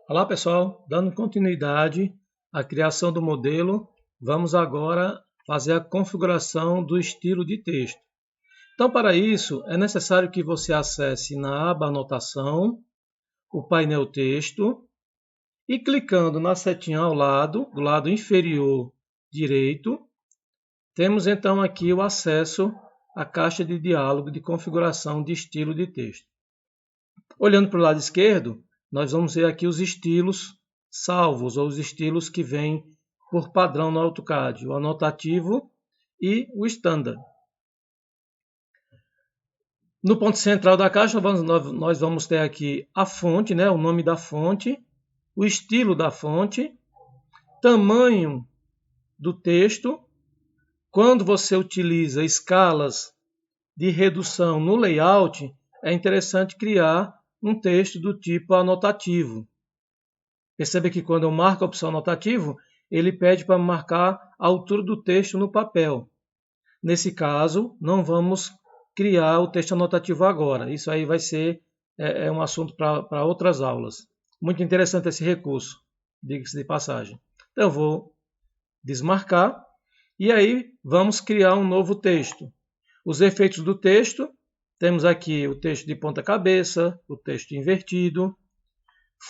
Olá pessoal, dando continuidade à criação do modelo, vamos agora fazer a configuração do estilo de texto. Então, para isso, é necessário que você acesse na aba Anotação, o painel Texto, e clicando na setinha ao lado, do lado inferior direito, temos então aqui o acesso à caixa de diálogo de configuração de estilo de texto. Olhando para o lado esquerdo, nós vamos ver aqui os estilos salvos, ou os estilos que vêm por padrão no AutoCAD, o anotativo e o standard. No ponto central da caixa, nós vamos ter aqui a fonte, o nome da fonte, o estilo da fonte, tamanho do texto. Quando você utiliza escalas de redução no layout, é interessante criar um texto do tipo anotativo. Percebe que quando eu marco a opção anotativo, ele pede para marcar a altura do texto no papel. Nesse caso, não vamos criar o texto anotativo agora. Isso aí vai ser um assunto para outras aulas. Muito interessante esse recurso, diga-se de passagem. Então, eu vou desmarcar e aí vamos criar um novo texto. Os efeitos do texto, temos aqui o texto de ponta cabeça, o texto invertido,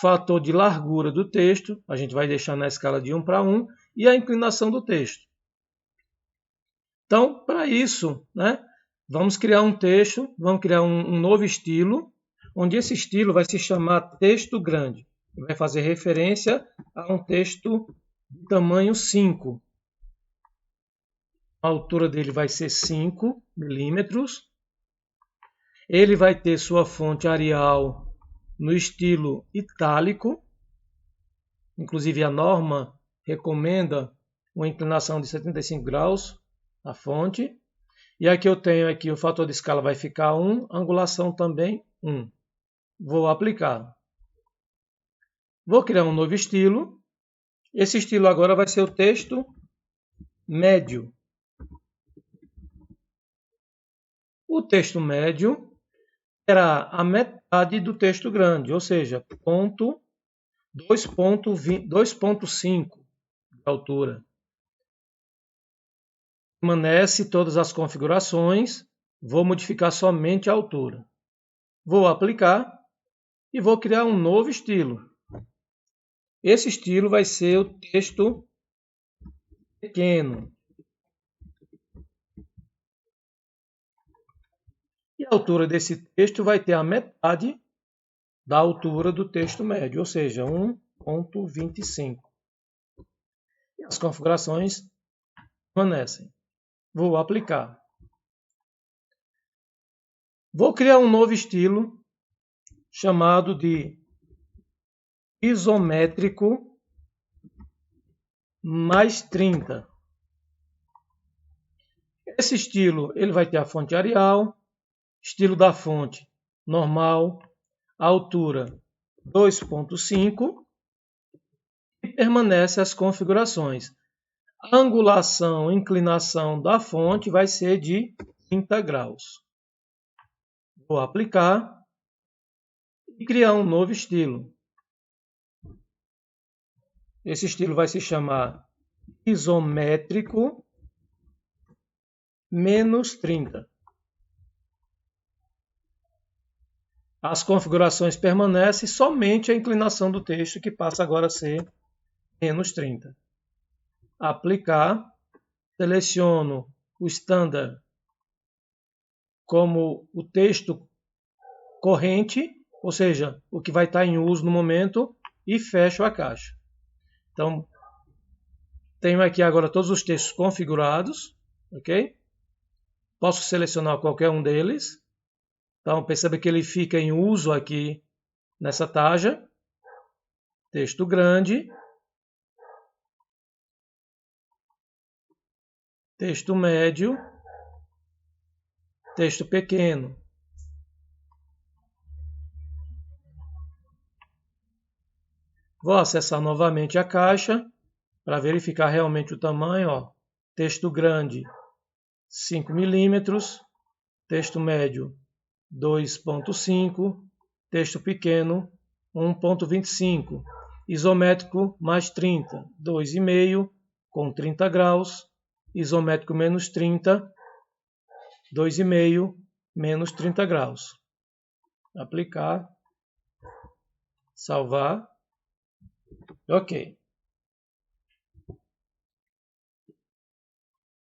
fator de largura do texto, a gente vai deixar na escala de 1 para 1, e a inclinação do texto. Então, para isso, vamos criar um texto, vamos criar um novo estilo, onde esse estilo vai se chamar texto grande. Vai fazer referência a um texto de tamanho 5. A altura dele vai ser 5 milímetros. Ele vai ter sua fonte Arial no estilo itálico. Inclusive a norma recomenda uma inclinação de 75 graus a fonte. E aqui eu tenho aqui o fator de escala vai ficar 1, angulação também 1. Vou aplicar. Vou criar um novo estilo. Esse estilo agora vai ser o texto médio. O texto médio será a metade do texto grande, ou seja, 2.5 de altura. Permanece todas as configurações, vou modificar somente a altura. Vou aplicar e vou criar um novo estilo. Esse estilo vai ser o texto pequeno. E a altura desse texto vai ter a metade da altura do texto médio, ou seja, 1.25. E as configurações permanecem. Vou aplicar. Vou criar um novo estilo chamado de isométrico mais 30. Esse estilo ele vai ter a fonte Arial, estilo da fonte normal, altura 2.5 e permanece as configurações. A angulação, inclinação da fonte vai ser de 30 graus. Vou aplicar e criar um novo estilo. Esse estilo vai se chamar isométrico menos 30. As configurações permanecem, somente a inclinação do texto que passa agora a ser menos 30. Aplicar, seleciono o standard como o texto corrente, ou seja, o que vai estar em uso no momento, e fecho a caixa. Então, tenho aqui agora todos os textos configurados, ok? Posso selecionar qualquer um deles. Então, perceba que ele fica em uso aqui nessa taja. Texto grande. Texto médio. Texto pequeno. Vou acessar novamente a caixa para verificar realmente o tamanho. Texto grande, 5 milímetros. Texto médio, 2.5, texto pequeno, 1.25. Isométrico mais 30, 2,5 com 30 graus. Isométrico menos 30, 2,5 menos 30 graus. Aplicar. Salvar. Ok.